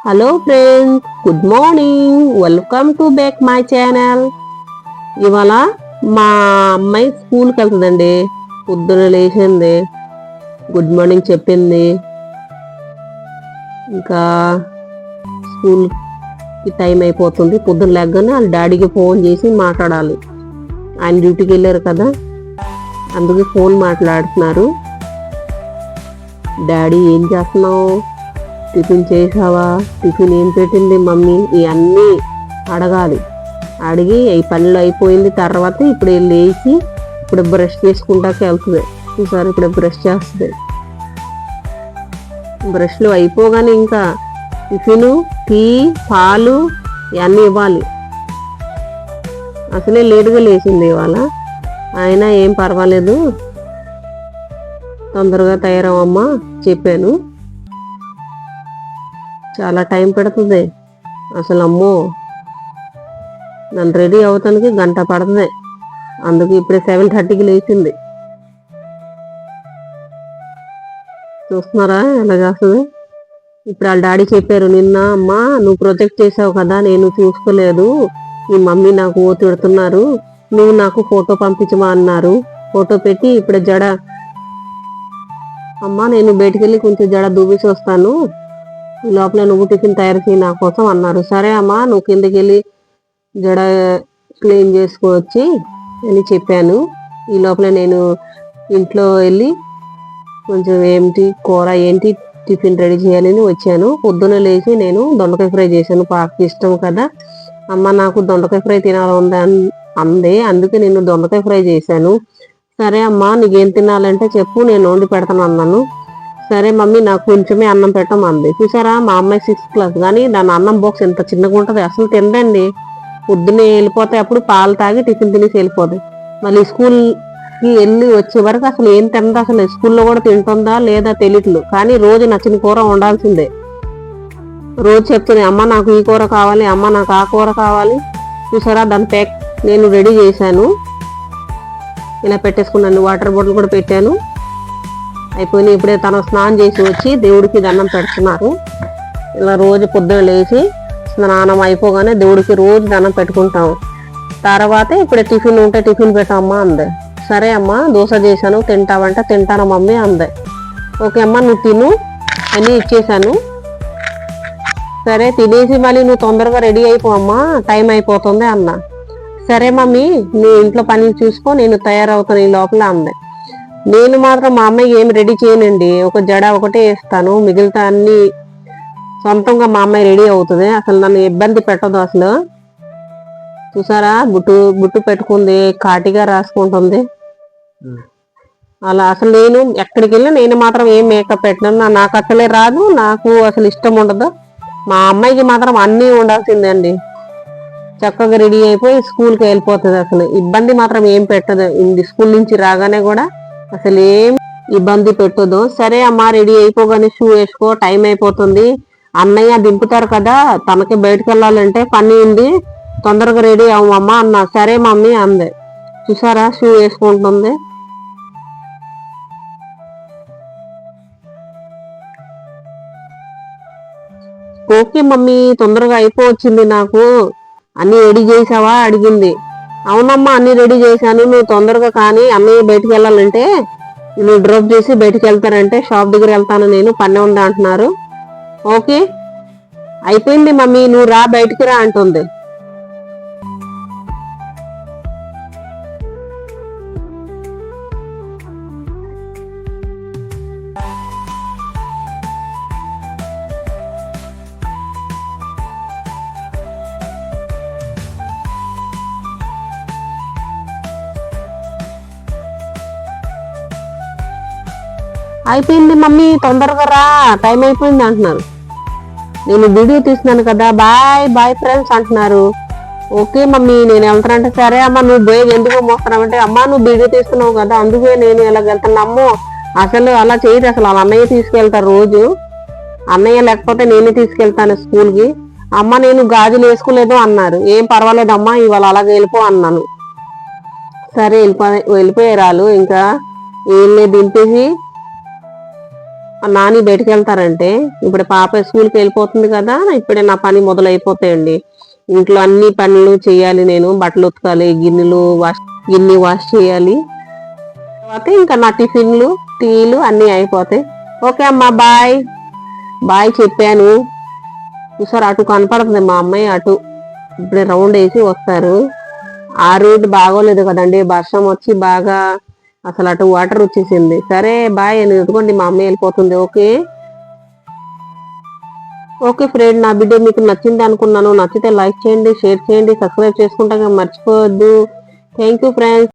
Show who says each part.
Speaker 1: Hello friends, good morning. Welcome to back my channel. ఇవాళ మా అమ్మాయి స్కూల్కి వెళ్తుందండి. పొద్దున లేచింది, గుడ్ మార్నింగ్ చెప్పింది. ఇంకా స్కూల్కి టైం అయిపోతుంది. పొద్దున లేగ్గానే వాళ్ళ డాడీకి ఫోన్ చేసి మాట్లాడాలి. ఆయన డ్యూటీకి వెళ్ళారు కదా, అందుకే ఫోన్ మాట్లాడుతున్నారు. డాడీ ఏం చేస్తున్నావు, టిఫిన్ చేసావా, టిఫిన్ ఏం పెట్టింది మమ్మీ, ఇవన్నీ అడగాలి. అడిగి ఈ పనులు అయిపోయింది తర్వాత ఇప్పుడు లేచి ఇప్పుడు బ్రష్ చేసుకుంటాక వెళ్తుంది. ఈసారి ఇప్పుడు బ్రష్ చేస్తుంది. బ్రష్లు అయిపోగానే ఇంకా టిఫిను, టీ, పాలు ఇవన్నీ ఇవ్వాలి. అసలే లేటుగా లేచింది ఇవాళ. అయినా ఏం పర్వాలేదు, తొందరగా తయారవమ్మా చెప్పాను. చాలా టైం పెడుతుంది అసలు. అమ్మో, నన్ను రెడీ అవుతానికి గంట పడుతుంది. అందుకు ఇప్పుడే 7:30కి లేచింది. చూస్తున్నారా ఎలా చేస్తుంది. ఇప్పుడు వాళ్ళ డాడీ చెప్పారు, నిన్న అమ్మా నువ్వు ప్రొజెక్ట్ చేసావు కదా, నేను చూసుకోలేదు, మీ మమ్మీ నాకు తిడుతున్నారు, నువ్వు నాకు ఫోటో పంపించమా అన్నారు. ఫోటో పెట్టి ఇప్పుడు జడ, అమ్మా నేను బయటికి వెళ్ళి కొంచెం జడ దూబేసి వస్తాను, ఈ లోపల నువ్వు టిఫిన్ తయారు చేయి నా కోసం అన్నారు. సరే అమ్మా నువ్వు కిందకి వెళ్ళి జడ క్లీన్ చేసుకోవచ్చి అని చెప్పాను. ఈ లోపల నేను ఇంట్లో వెళ్ళి కొంచెం ఏంటి కూర ఏంటి టిఫిన్ రెడీ చేయాలని వచ్చాను. పొద్దున లేచి నేను దొండకాయ ఫ్రై చేశాను. పాపకి ఇష్టం కదా, అమ్మ నాకు దొండకాయ ఫ్రై తినాలని అందే, అందుకే నేను దొండకాయ ఫ్రై చేశాను. సరే అమ్మా నీకేం తినాలంటే చెప్పు, నేను వండి పెడతాను అన్నాను. సరే మమ్మీ నాకు కొంచెమే అన్నం పెట్టమంది. చూసారా మా అమ్మాయి 6th క్లాస్ కానీ దాని అన్నం బాక్స్ ఎంత చిన్నగా ఉంటుంది, అసలు తినదండి. పొద్దున్నే వెళ్ళిపోతాయి, అప్పుడు పాలు తాగి టిఫిన్ తినేసి వెళ్ళిపోతాయి. మళ్ళీ స్కూల్కి వెళ్ళి వచ్చే వరకు అసలు ఏం తినదు. అసలు స్కూల్లో కూడా తింటుందా లేదా తెలియట్లేదు, కానీ రోజు నచ్చిన కూర ఉండాల్సిందే. రోజు చెప్తుంది, అమ్మ నాకు ఈ కూర కావాలి, అమ్మ నాకు ఆ కూర కావాలి. చూసారా దాని ప్యాక్ నేను రెడీ చేశాను. ఇలా పెట్టేసుకున్నాను. వాటర్ బాటిల్ కూడా పెట్టాను. అయిపోయినాయి. ఇప్పుడే తన స్నానం చేసి వచ్చి దేవుడికి దండం పెడుతున్నారు. ఇలా రోజు పొద్దున లేచి స్నానం అయిపోగానే దేవుడికి రోజు దండం పెట్టుకుంటాము. తర్వాత ఇప్పుడు టిఫిన్ ఉంటే టిఫిన్ పెట్టమ్మా అందే. సరే అమ్మ దోశ చేశాను తింటావంటే తింటాను మమ్మీ అందే. ఓకే అమ్మ నువ్వు తిను అని ఇచ్చేసాను. సరే తినేసి మళ్ళీ నువ్వు తొందరగా రెడీ అయిపో అమ్మా, టైం అయిపోతుంది అన్న. సరే మమ్మీ నువ్వు ఇంట్లో పని చూసుకో, నేను తయారవుతాను ఈ లోపల అందే. నేను మాత్రం మా అమ్మాయికి ఏమి రెడీ చేయనండి, ఒక జడ ఒకటే వేస్తాను, మిగతా అన్ని సొంతంగా మా అమ్మాయి రెడీ అవుతుంది. అసలు నన్ను ఇబ్బంది పెట్టదు అసలు. చూసారా బుట్టు పెట్టుకుంది, కాటిగా రాసుకుంటుంది. అలా అసలు నేను ఎక్కడికి వెళ్ళినా నేను మాత్రం ఏం మేకప్ పెట్టినా నాకు అసలే రాదు, నాకు అసలు ఇష్టం ఉండదు. మా అమ్మాయికి మాత్రం అన్నీ ఉండాల్సిందండి. చక్కగా రెడీ అయిపోయి స్కూల్కి వెళ్ళిపోతుంది. అసలు ఇబ్బంది మాత్రం ఏం పెట్టదు. స్కూల్ నుంచి రాగానే కూడా అసలు ఏం ఇబ్బంది పెట్టదు. సరే అమ్మ రెడీ అయిపోగానే షూ వేసుకో, టైం అయిపోతుంది, అన్నయ్య దింపుతారు కదా, తనకి బయటకు వెళ్ళాలంటే పని ఉంది, తొందరగా రెడీ అవ్వమ్మా అన్న. సరే మమ్మీ అందే. చూసారా షూ వేసుకుంటుంది. ఓకే మమ్మీ తొందరగా అయిపోవచ్చింది, నాకు అన్ని రెడీ చేసావా అడిగింది. అవునమ్మా అన్ని రెడీ చేశాను, నువ్వు తొందరగా కానీ అన్నయ్య బయటికి వెళ్ళాలంటే నువ్వు డ్రాప్ చేసి బయటికి వెళ్తారంటే షాప్ దగ్గర వెళ్తాను నేను, పని ఉంది అంటున్నారు. ఓకే అయిపోయింది మమ్మీ నువ్వు రా బయటికి రా అంటుంది. అయిపోయింది మమ్మీ తొందరగా రా, టైం అయిపోయింది అంటున్నారు. నేను వీడియో తీస్తున్నాను కదా, బాయ్ బాయ్ ఫ్రెండ్స్ అంటున్నారు. ఓకే మమ్మీ నేను వెళ్తానంటే సరే అమ్మ నువ్వు బేగ్ ఎందుకు మోస్తున్నావంటే, అమ్మ నువ్వు వీడియో తీస్తున్నావు కదా అందుకే నేను ఇలా వెళ్తాను. అమ్మో అసలు అలా చేయదు, అసలు వాళ్ళ అన్నయ్య తీసుకెళ్తారు రోజు, అన్నయ్య లేకపోతే నేనే తీసుకెళ్తాను స్కూల్కి. అమ్మ నేను గాజులు వేసుకోలేదు అన్నారు. ఏం పర్వాలేదు అమ్మా ఇవాళ అలాగే వెళ్ళిపో అన్నాను. సరే వెళ్ళిపోయారు వాళ్ళు. ఇంకా వీళ్ళని దింపేసి నాని బయటకు వెళ్తారంటే ఇప్పుడు పాప స్కూల్కి వెళ్ళిపోతుంది కదా, ఇప్పుడే నా పని మొదలైపోతాయండి. ఇంట్లో అన్ని పనులు చేయాలి, నేను బట్టలు ఉతకాలి, గిన్నె వాష్ చేయాలి. తర్వాత ఇంకా నా టిఫిన్లు టీలు అన్నీ అయిపోతాయి. ఓకే అమ్మా, బాయ్ బాయ్ చెప్పాను. చూసారు అటు కనపడుతుంది మా అమ్మాయి, అటు ఇప్పుడే రౌండ్ వేసి వస్తారు. ఆ రూట్ బాగోలేదు కదండి, వర్షం వచ్చి బాగా అసలు అటు వాటర్ వచ్చేసింది. సరే బాయ్ అని ఎదుగుకోండి, మా అమ్మాయి వెళ్ళిపోతుంది. ఓకే ఓకే ఫ్రెండ్, నా వీడియో మీకు నచ్చింది అనుకున్నాను. నచ్చితే లైక్ చేయండి, షేర్ చేయండి, సబ్స్క్రైబ్ చేసుకుంటా మర్చిపోవద్దు. Thank you friends.